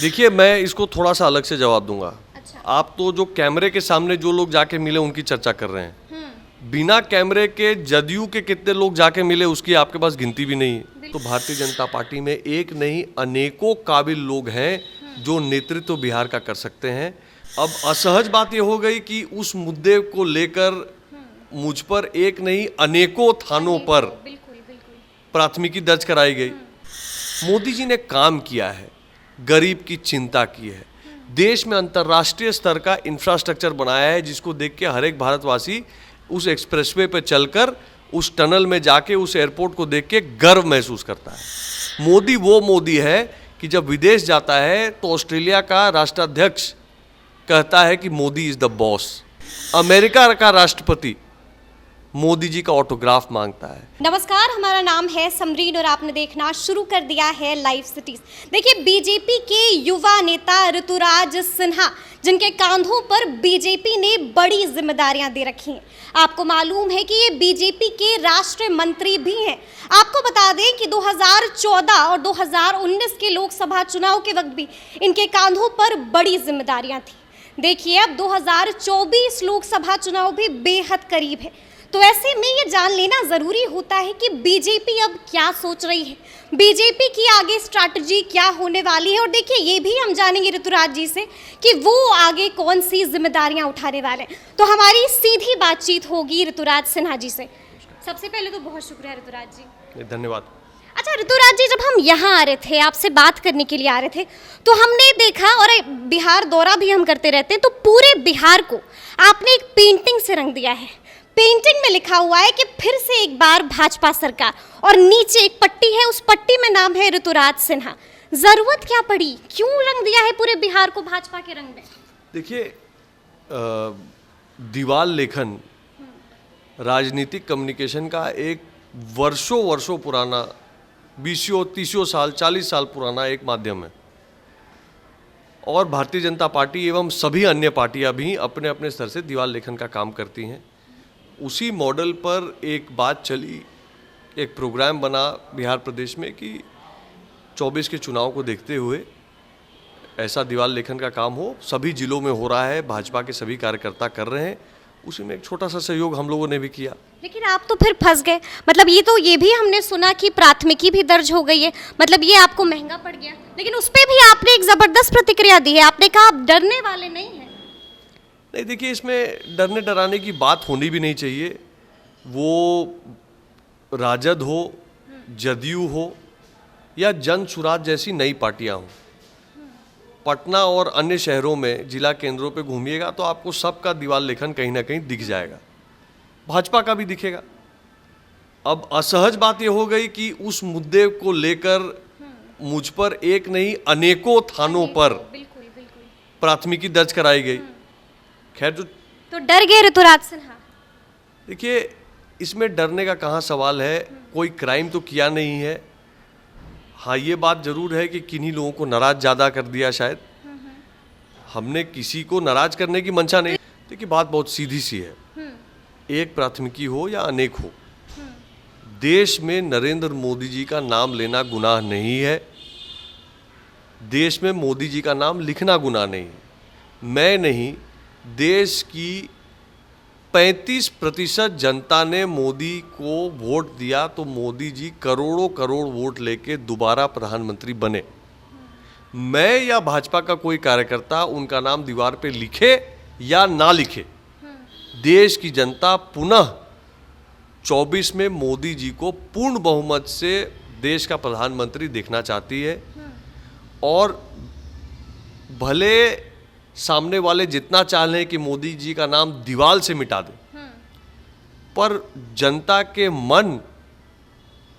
देखिए, मैं इसको थोड़ा सा अलग से जवाब दूंगा। अच्छा। आप तो जो कैमरे के सामने जो लोग जाके मिले उनकी चर्चा कर रहे हैं, बिना कैमरे के जदयू के कितने लोग जाके मिले उसकी आपके पास गिनती भी नहीं है। तो भारतीय जनता पार्टी में एक नहीं अनेकों काबिल लोग हैं जो नेतृत्व बिहार का कर सकते हैं। अब असहज बात ये हो गई कि उस मुद्दे को लेकर मुझ पर एक नहीं अनेकों थानों पर प्राथमिकी दर्ज कराई गई। मोदी जी ने काम किया है, गरीब की चिंता की है, देश में अंतर्राष्ट्रीय स्तर का इंफ्रास्ट्रक्चर बनाया है जिसको देख के हर एक भारतवासी उस एक्सप्रेसवे पे चलकर उस टनल में जाके उस एयरपोर्ट को देख के गर्व महसूस करता है। मोदी वो मोदी है कि जब विदेश जाता है तो ऑस्ट्रेलिया का राष्ट्राध्यक्ष कहता है कि Modi is the boss. America का राष्ट्रपति मोदी जी का ऑटोग्राफ मांगता है। नमस्कार, हमारा नाम है समरीन और आपने देखना शुरू कर दिया है लाइव सिटीज। देखिए, बीजेपी के युवा नेता ऋतुराज सिन्हा जिनके कांधों पर बीजेपी ने बड़ी जिम्मेदारियां दे रखी हैं। आपको मालूम है कि ये बीजेपी के राष्ट्रीय मंत्री भी हैं। आपको बता दें कि 2014 और 2019 के लोकसभा चुनाव के वक्त भी इनके कांधों पर बड़ी जिम्मेदारियां थी। देखिए, अब 2024 लोकसभा चुनाव भी बेहद करीब है, तो ऐसे में ये जान लेना ज़रूरी होता है कि बीजेपी अब क्या सोच रही है, बीजेपी की आगे स्ट्रैटेजी क्या होने वाली है। और देखिए, ये भी हम जानेंगे ऋतुराज जी से कि वो आगे कौन सी जिम्मेदारियां उठाने वाले हैं। तो हमारी सीधी बातचीत होगी ऋतुराज सिन्हा जी से। सबसे पहले तो बहुत शुक्रिया ऋतुराज जी। धन्यवाद। अच्छा ऋतुराज जी, जब हम यहाँ आ रहे थे, आपसे बात करने के लिए आ रहे थे, तो हमने देखा, और बिहार दौरा भी हम करते रहते हैं, तो पूरे बिहार को आपने एक पेंटिंग से रंग दिया है। पेंटिंग में लिखा हुआ है कि फिर से एक बार भाजपा सरकार, और नीचे एक पट्टी है, उस पट्टी में नाम है ऋतुराज सिन्हा। जरूरत क्या पड़ी, क्यों रंग दिया है पूरे बिहार को भाजपा के रंग में? देखिए, दीवार लेखन राजनीतिक कम्युनिकेशन का एक वर्षों पुराना 20-30 साल 40 साल पुराना एक माध्यम है, और भारतीय जनता पार्टी एवं सभी अन्य पार्टियां भी अपने अपने स्तर से दीवार लेखन का काम करती हैं। उसी मॉडल पर एक बात चली, एक प्रोग्राम बना बिहार प्रदेश में कि 24 के चुनाव को देखते हुए ऐसा दीवार लेखन का काम हो। सभी जिलों में हो रहा है, भाजपा के सभी कार्यकर्ता कर रहे हैं, उसी में एक छोटा सा सहयोग हम लोगों ने भी किया। लेकिन आप तो फिर फंस गए। मतलब ये भी हमने सुना कि प्राथमिकी भी दर्ज हो गई है, मतलब ये आपको महंगा पड़ गया। लेकिन उस पर भी आपने एक जबरदस्त प्रतिक्रिया दी है, आपने कहा आप डरने वाले नहीं हैं। नहीं, देखिए, इसमें डरने डराने की बात होनी भी नहीं चाहिए। वो राजद हो, जदयू हो या जन सुराज जैसी नई पार्टियां हों, पटना और अन्य शहरों में जिला केंद्रों पे घूमिएगा तो आपको सबका दीवार लेखन कहीं ना कहीं दिख जाएगा, भाजपा का भी दिखेगा। अब असहज बात ये हो गई कि उस मुद्दे को लेकर मुझ पर एक नहीं अनेकों थानों पर प्राथमिकी दर्ज कराई गई। खैर, तो डर गए ऋतुराज सिन्हा? देखिए, इसमें डरने का कहाँ सवाल है, कोई क्राइम तो किया नहीं है। हाँ, ये बात जरूर है कि किन्हीं लोगों को नाराज ज़्यादा कर दिया शायद। हमने किसी को नाराज करने की मंशा नहीं। देखिए, बात बहुत सीधी सी है, एक प्राथमिकी हो या अनेक हो, देश में नरेंद्र मोदी जी का नाम लेना गुनाह नहीं है, देश में मोदी जी का नाम लिखना गुनाह नहीं है। मैं नहीं, देश की 35% जनता ने मोदी को वोट दिया, तो मोदी जी करोड़ों करोड़ वोट लेके दोबारा प्रधानमंत्री बने। मैं या भाजपा का कोई कार्यकर्ता उनका नाम दीवार पे लिखे या ना लिखे, देश की जनता पुनः 24 में मोदी जी को पूर्ण बहुमत से देश का प्रधानमंत्री देखना चाहती है। और भले सामने वाले जितना चाह लें कि मोदी जी का नाम दीवार से मिटा दें, पर जनता के मन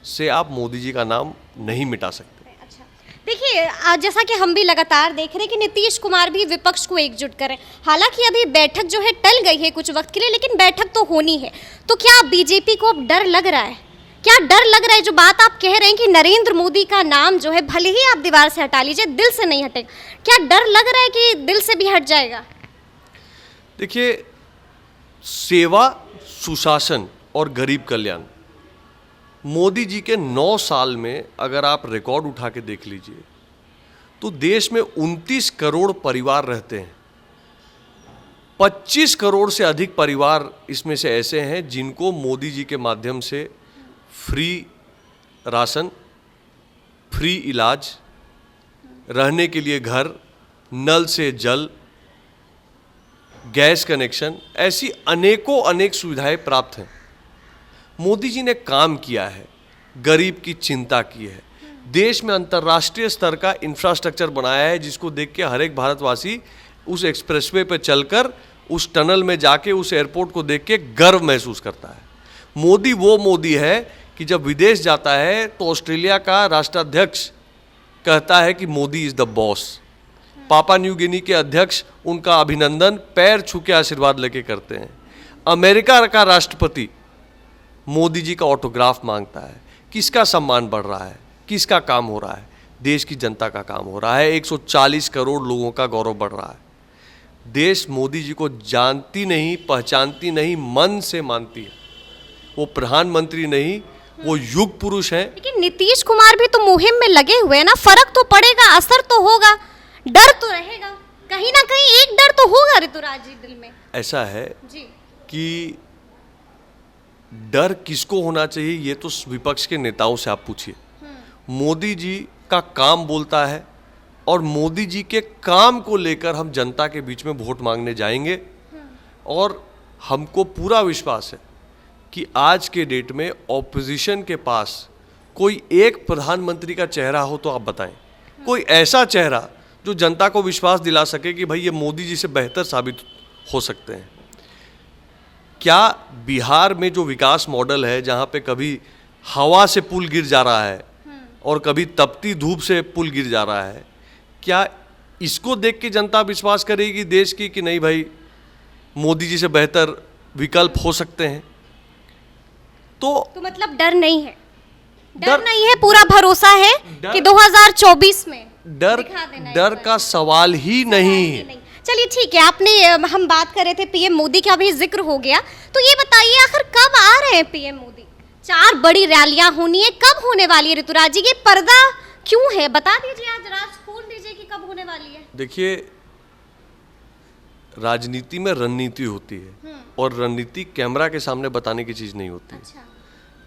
से आप मोदी जी का नाम नहीं मिटा सकते। अच्छा, देखिए, जैसा कि हम भी लगातार देख रहे हैं कि नीतीश कुमार भी विपक्ष को एकजुट करें। हालांकि अभी बैठक जो है टल गई है कुछ वक्त के लिए, लेकिन बैठक तो होनी है। तो क्या बीजेपी को अब डर लग रहा है? क्या डर लग रहा है, जो बात आप कह रहे हैं कि नरेंद्र मोदी का नाम जो है भले ही आप दीवार से हटा लीजिए, दिल से नहीं हटेगा, क्या डर लग रहा है कि दिल से भी हट जाएगा? देखिए, सेवा, सुशासन और गरीब कल्याण, मोदी जी के 9 साल में अगर आप रिकॉर्ड उठा के देख लीजिए तो देश में 29 करोड़ परिवार रहते हैं। 25 करोड़ से अधिक परिवार इसमें से ऐसे हैं जिनको मोदी जी के माध्यम से फ्री राशन, फ्री इलाज, रहने के लिए घर, नल से जल, गैस कनेक्शन, ऐसी अनेक सुविधाएं प्राप्त हैं। मोदी जी ने काम किया है, गरीब की चिंता की है, देश में अंतर्राष्ट्रीय स्तर का इंफ्रास्ट्रक्चर बनाया है जिसको देख के हर एक भारतवासी उस एक्सप्रेसवे पर चलकर, उस टनल में जाके, उस एयरपोर्ट को देख के गर्व महसूस करता है। मोदी वो मोदी है कि जब विदेश जाता है तो ऑस्ट्रेलिया का राष्ट्राध्यक्ष कहता है कि मोदी इज द बॉस। पापा न्यू गिनी के अध्यक्ष उनका अभिनंदन पैर छू के आशीर्वाद लेके करते हैं। अमेरिका का राष्ट्रपति मोदी जी का ऑटोग्राफ मांगता है। किसका सम्मान बढ़ रहा है, किसका काम हो रहा है? देश की जनता का काम हो रहा है। 140 करोड़ लोगों का गौरव बढ़ रहा है। देश मोदी जी को जानती नहीं, पहचानती नहीं, मन से मानती है। वो प्रधानमंत्री नहीं, वो युग पुरुष हैं। लेकिन नीतीश कुमार भी तो मुहिम में लगे हुए हैं ना, फर्क तो पड़ेगा, असर तो होगा, डर तो रहेगा, कहीं ना कहीं एक डर तो होगा ऋतुराज जी दिल में। ऐसा है जी कि डर किसको होना चाहिए ये तो विपक्ष के नेताओं से आप पूछिए। मोदी जी का काम बोलता है और मोदी जी के काम को लेकर हम जनता के बीच में वोट मांगने जाएंगे और हमको पूरा विश्वास है कि आज के डेट में ऑपोजिशन के पास कोई एक प्रधानमंत्री का चेहरा हो तो आप बताएं, कोई ऐसा चेहरा जो जनता को विश्वास दिला सके कि भाई ये मोदी जी से बेहतर साबित हो सकते हैं। क्या बिहार में जो विकास मॉडल है, जहाँ पे कभी हवा से पुल गिर जा रहा है और कभी तपती धूप से पुल गिर जा रहा है, क्या इसको देख के जनता विश्वास करेगी देश की कि नहीं भाई मोदी जी से बेहतर विकल्प हो सकते हैं? तो मतलब डर नहीं है, डर नहीं है, पूरा भरोसा है कि 2024 में डर का सवाल ही नहीं। चलिए ठीक है, आपने हम बात कर रहे थे पीएम मोदी का भी जिक्र हो गया, तो ये बताइए आखिर कब आ रहे हैं पीएम मोदी? 4 बड़ी रैलियां होनी है, कब होने वाली है ऋतुराज जी? ये पर्दा क्यों है, बता दीजिए, आज राज खोल दीजिए कि कब होने वाली है। देखिए, राजनीति में रणनीति होती है और रणनीति कैमरा के सामने बताने की चीज नहीं होती। अच्छा।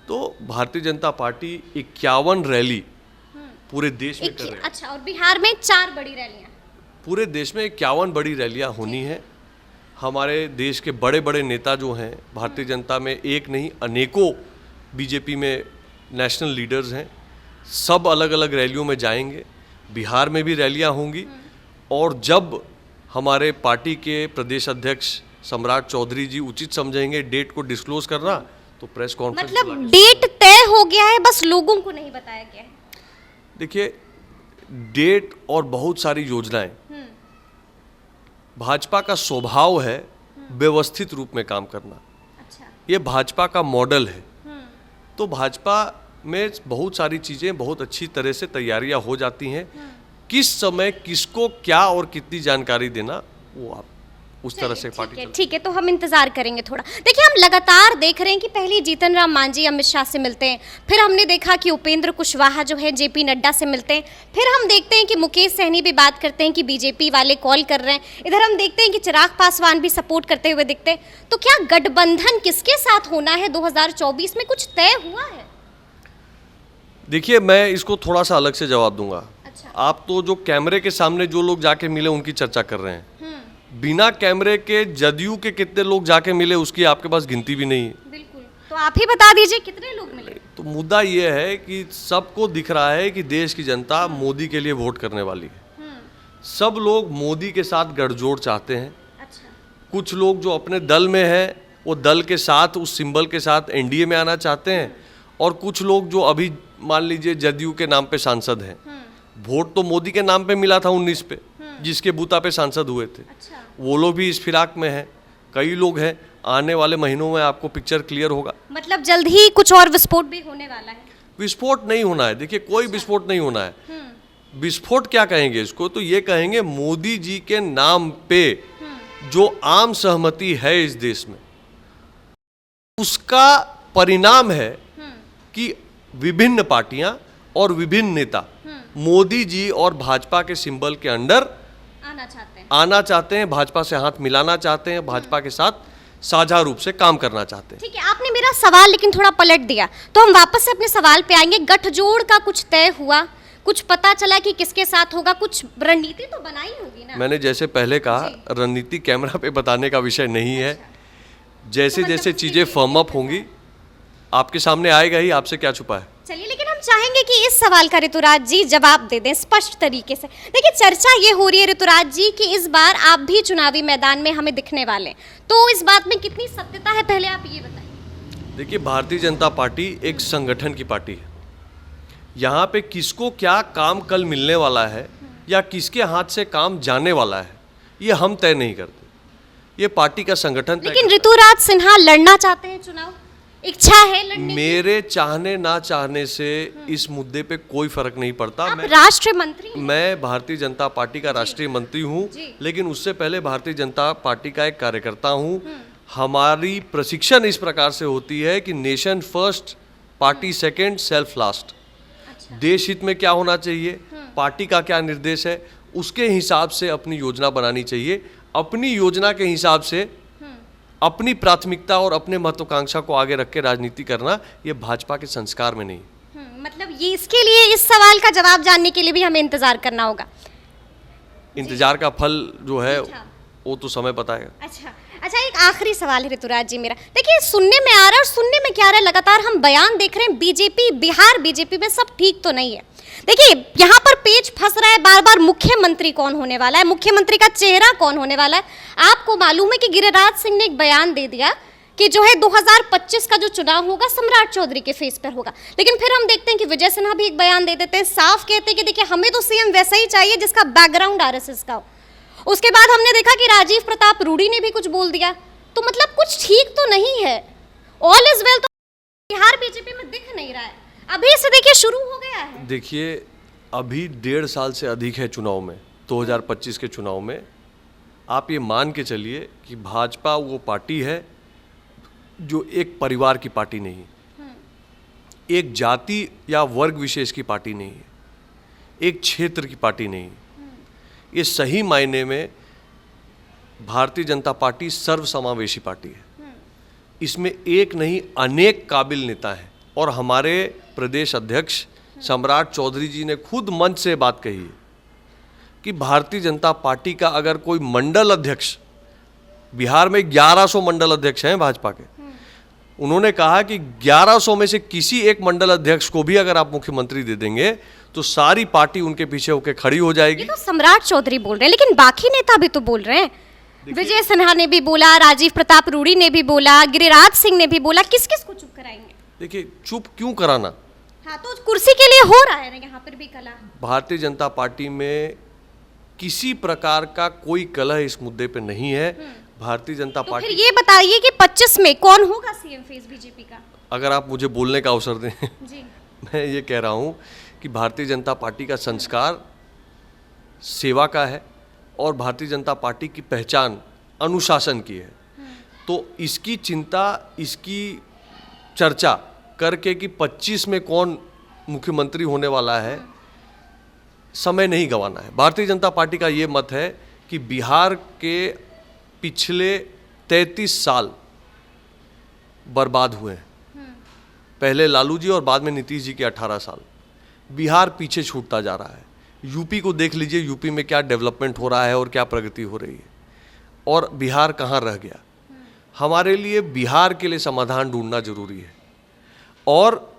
तो भारतीय जनता पार्टी 51 रैली पूरे देश में कर रही है। अच्छा, और बिहार में 4 बड़ी रैलियां? पूरे देश में 51 बड़ी रैलियां होनी है। हमारे देश के बड़े बड़े नेता जो हैं भारतीय जनता में, एक नहीं अनेकों बीजेपी में नेशनल लीडर्स हैं, सब अलग अलग रैलियों में जाएंगे। बिहार में भी रैलियां होंगी और जब हमारे पार्टी के प्रदेश अध्यक्ष सम्राट चौधरी जी उचित समझेंगे डेट को डिस्क्लोज करना, तो प्रेस कॉन्फ्रेंस मतलब डेट तय हो गया है, बस लोगों को नहीं बताया गया है। देखिए, डेट और बहुत सारी योजनाएं, भाजपा का स्वभाव है व्यवस्थित रूप में काम करना। अच्छा। ये भाजपा का मॉडल है। तो भाजपा में बहुत सारी चीज़ें बहुत अच्छी तरह से तैयारियां हो जाती हैं। किस समय किसको क्या और कितनी जानकारी देना, वो आप उस तरह से पार्टी ठीक है, तो हम इंतजार करेंगे थोड़ा। देखिए, हम लगातार देख रहे हैं कि पहले जीतन राम मांझी अमित शाह से मिलते हैं, फिर हमने देखा कि उपेंद्र कुशवाहा जो है जेपी नड्डा से मिलते हैं, फिर हम देखते हैं कि मुकेश सहनी भी बात करते हैं कि बीजेपी वाले कॉल कर रहे हैं, इधर हम देखते हैं कि चिराग पासवान भी सपोर्ट करते हुए दिखते हैं। तो क्या गठबंधन किसके साथ होना है 2024 में, कुछ तय हुआ है? देखिए, मैं इसको थोड़ा सा अलग से जवाब दूंगा। अच्छा। आप तो जो कैमरे के सामने जो लोग जाके मिले उनकी चर्चा कर रहे हैं, बिना कैमरे के जदयू के कितने लोग जाके मिले उसकी आपके पास गिनती भी नहीं है। बिल्कुल, तो आप ही बता दीजिए कितने लोग मिले। तो मुद्दा ये है कि सबको दिख रहा है कि देश की जनता मोदी के लिए वोट करने वाली है। सब लोग मोदी के साथ गठजोड़ चाहते हैं। अच्छा। कुछ लोग जो अपने दल में है वो दल के साथ, उस सिंबल के साथ एनडीए में आना चाहते हैं, और कुछ लोग जो अभी मान लीजिए जदयू के नाम पे सांसद हैं, वोट तो मोदी के नाम पे मिला था 19 पे, जिसके बूता पे सांसद हुए थे। अच्छा। वो लोग भी इस फिराक में हैं। कई लोग हैं, आने वाले महीनों में आपको पिक्चर क्लियर होगा। मतलब जल्द ही कुछ और विस्फोट भी होने वाला है? विस्फोट नहीं होना है, देखिए कोई विस्फोट नहीं होना है। विस्फोट क्या कहेंगे इसको, तो ये कहेंगे मोदी जी के नाम पे जो आम सहमति है इस देश में, उसका परिणाम है कि विभिन्न पार्टियां और विभिन्न नेता मोदी जी और भाजपा के सिंबल के अंडर आना चाहते हैं, भाजपा से हाथ मिलाना चाहते हैं, भाजपा के साथ साझा रूप से काम करना चाहते हैं। ठीक है, आपने मेरा सवाल लेकिन थोड़ा पलट दिया, तो हम वापस से अपने सवाल पे आएंगे। गठजोड़ का कुछ तय हुआ, कुछ पता चला कि किसके साथ होगा, कुछ रणनीति तो बनाई होगी ना? मैंने जैसे पहले कहा, रणनीति कैमरा पे बताने का विषय नहीं है। जैसे जैसे चीजें फर्म अप होंगी आपके सामने आएगा ही, आपसे क्या छुपा है। चलिए, लेकिन हम चाहेंगे कि इस सवाल का ऋतुराज जी जवाब दे दें स्पष्ट तरीके से। देखिए, चर्चा ये हो रही है ऋतुराज जी कि इस बार आप भी चुनावी मैदान में हमें दिखने वाले हैं, तो इस बात में कितनी सत्यता है, पहले आप ये बताइए। देखिए, भारतीय जनता पार्टी एक संगठन की पार्टी है। यहाँ पे किसको क्या काम कल मिलने वाला है या किसके हाथ से काम जाने वाला है, ये हम तय नहीं करते, ये पार्टी का संगठन तय। लेकिन ऋतुराज सिन्हा लड़ना चाहते हैं चुनाव, इच्छा है लड़ने? मेरे चाहने ना चाहने से इस मुद्दे पे कोई फर्क नहीं पड़ता। आप राष्ट्रीय मंत्री हैं। मैं भारतीय जनता पार्टी का राष्ट्रीय मंत्री हूँ, लेकिन उससे पहले भारतीय जनता पार्टी का एक कार्यकर्ता हूँ। हमारी प्रशिक्षण इस प्रकार से होती है कि nation first, party second, self last. देश हित में क्या होना चाहिए, पार्टी का क्या निर्देश है, उसके हिसाब से अपनी योजना बनानी चाहिए। अपनी योजना के हिसाब से अपनी प्राथमिकता और अपने महत्वाकांक्षा को आगे रख के राजनीति करना, ये भाजपा के संस्कार में नहीं। मतलब ये, इसके लिए इस सवाल का जवाब जानने के लिए भी हमें इंतजार करना होगा। इंतजार का फल जो है वो तो समय बताएगा। अच्छा, एक आखिरी सवाल है ऋतुराज जी मेरा। देखिए, सुनने में आ रहा है, और सुनने में क्या आ रहा है, लगातार हम बयान देख रहे हैं बीजेपी, बिहार बीजेपी में सब ठीक तो नहीं है। देखिए, यहाँ पर पेच फंस रहा है बार बार, मुख्यमंत्री कौन होने वाला है, मुख्यमंत्री का चेहरा कौन होने वाला है। आपको मालूम है कि गिरिराज सिंह ने एक बयान दे दिया कि जो है 2025 का जो चुनाव होगा सम्राट चौधरी के फेस पर होगा, लेकिन फिर हम देखते हैं कि विजय सिन्हा भी एक बयान दे देते हैं, साफ कहते हैं कि देखिए हमें तो सीएम वैसा ही चाहिए जिसका बैकग्राउंड आरएसएस का हो। उसके बाद हमने देखा कि राजीव प्रताप रूडी ने भी कुछ बोल दिया, तो मतलब कुछ ठीक तो नहीं है। ऑल इज वेल तो बिहार बीजेपी में दिख नहीं रहा है, अभी से देखिए शुरू हो गया है। देखिए, अभी 1.5 साल से अधिक है चुनाव में, 2025 के चुनाव में। आप ये मान के चलिए कि भाजपा वो पार्टी है जो एक परिवार की पार्टी नहीं है, एक जाति या वर्ग विशेष की पार्टी नहीं है, एक क्षेत्र की पार्टी नहीं है। ये सही मायने में भारतीय जनता पार्टी सर्वसमावेशी पार्टी है। इसमें एक नहीं अनेक काबिल नेता हैं, और हमारे प्रदेश अध्यक्ष सम्राट चौधरी जी ने खुद मंच से बात कही है कि भारतीय जनता पार्टी का अगर कोई मंडल अध्यक्ष, बिहार में 1100 मंडल अध्यक्ष हैं भाजपा के, उन्होंने कहा कि 1100 में से किसी एक मंडल अध्यक्ष को भी अगर आप मुख्यमंत्री दे देंगे तो सारी पार्टी उनके पीछे होकर खड़ी हो जाएगी। ये तो सम्राट चौधरी बोल रहे हैं, लेकिन बाकी नेता भी तो बोल रहे हैं। विजय सिन्हा ने भी बोला, राजीव प्रताप रूडी ने भी बोला, गिरिराज सिंह ने भी बोला, किस किस को चुप कराएंगे? देखिए, चुप क्यों कराना? हाँ, तो कुर्सी के लिए हो रहा है ना यहाँ पर भी कला। भारतीय जनता पार्टी में किसी प्रकार का कोई कलह इस मुद्दे पे नहीं है। भारतीय जनता तो पार्टी, फिर ये बताइए कि 25 में कौन होगा सीएम फेस बीजेपी का? अगर आप मुझे बोलने का अवसर दें जी। मैं ये कह रहा हूँ कि भारतीय जनता पार्टी का संस्कार सेवा का है, और भारतीय जनता पार्टी की पहचान अनुशासन की है। तो इसकी चिंता, इसकी चर्चा करके कि 25 में कौन मुख्यमंत्री होने वाला है, समय नहीं गंवाना है। भारतीय जनता पार्टी का ये मत है कि बिहार के पिछले 33 साल बर्बाद हुए हैं, पहले लालू जी और बाद में नीतीश जी के 18 साल। बिहार पीछे छूटता जा रहा है। यूपी को देख लीजिए, यूपी में क्या डेवलपमेंट हो रहा है और क्या प्रगति हो रही है, और बिहार कहाँ रह गया। हमारे लिए बिहार के लिए समाधान ढूंढना जरूरी है, और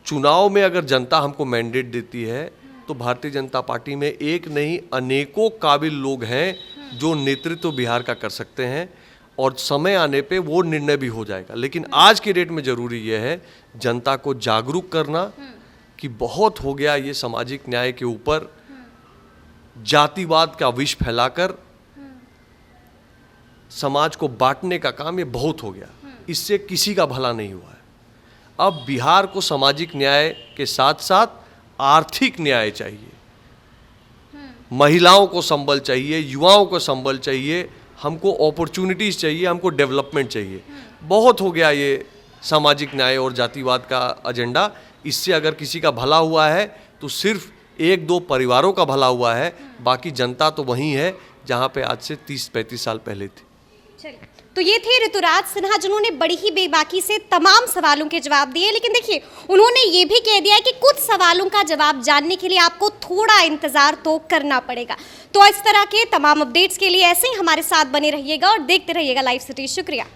चुनाव में अगर जनता हमको मैंडेट देती है तो भारतीय जनता पार्टी में एक नहीं अनेकों काबिल लोग हैं जो नेतृत्व बिहार का कर सकते हैं, और समय आने पे वो निर्णय भी हो जाएगा। लेकिन आज के डेट में ज़रूरी यह है जनता को जागरूक करना कि बहुत हो गया ये सामाजिक न्याय के ऊपर जातिवाद का विष फैलाकर समाज को बांटने का काम, ये बहुत हो गया। इससे किसी का भला नहीं हुआ है। अब बिहार को सामाजिक न्याय के साथ साथ आर्थिक न्याय चाहिए, महिलाओं को संबल चाहिए, युवाओं को संबल चाहिए, हमको अपॉर्चुनिटीज़ चाहिए, हमको डेवलपमेंट चाहिए। बहुत हो गया ये सामाजिक न्याय और जातिवाद का एजेंडा। इससे अगर किसी का भला हुआ है तो तो सिर्फ एक दो परिवारों का भला हुआ है, बाकी जनता तो वही है जहाँ पे आज से 30-35 साल पहले थी। चलिए, तो ये थे ऋतुराज सिन्हा जिन्होंने बड़ी ही बेबाकी से तमाम सवालों के जवाब दिए। लेकिन देखिए, उन्होंने ये भी कह दिया है कि कुछ सवालों का जवाब जानने के लिए आपको थोड़ा इंतजार तो करना पड़ेगा। तो इस तरह के तमाम अपडेट्स के लिए ऐसे ही हमारे साथ बने रहिएगा और देखते रहिएगा लाइव सिटी। शुक्रिया।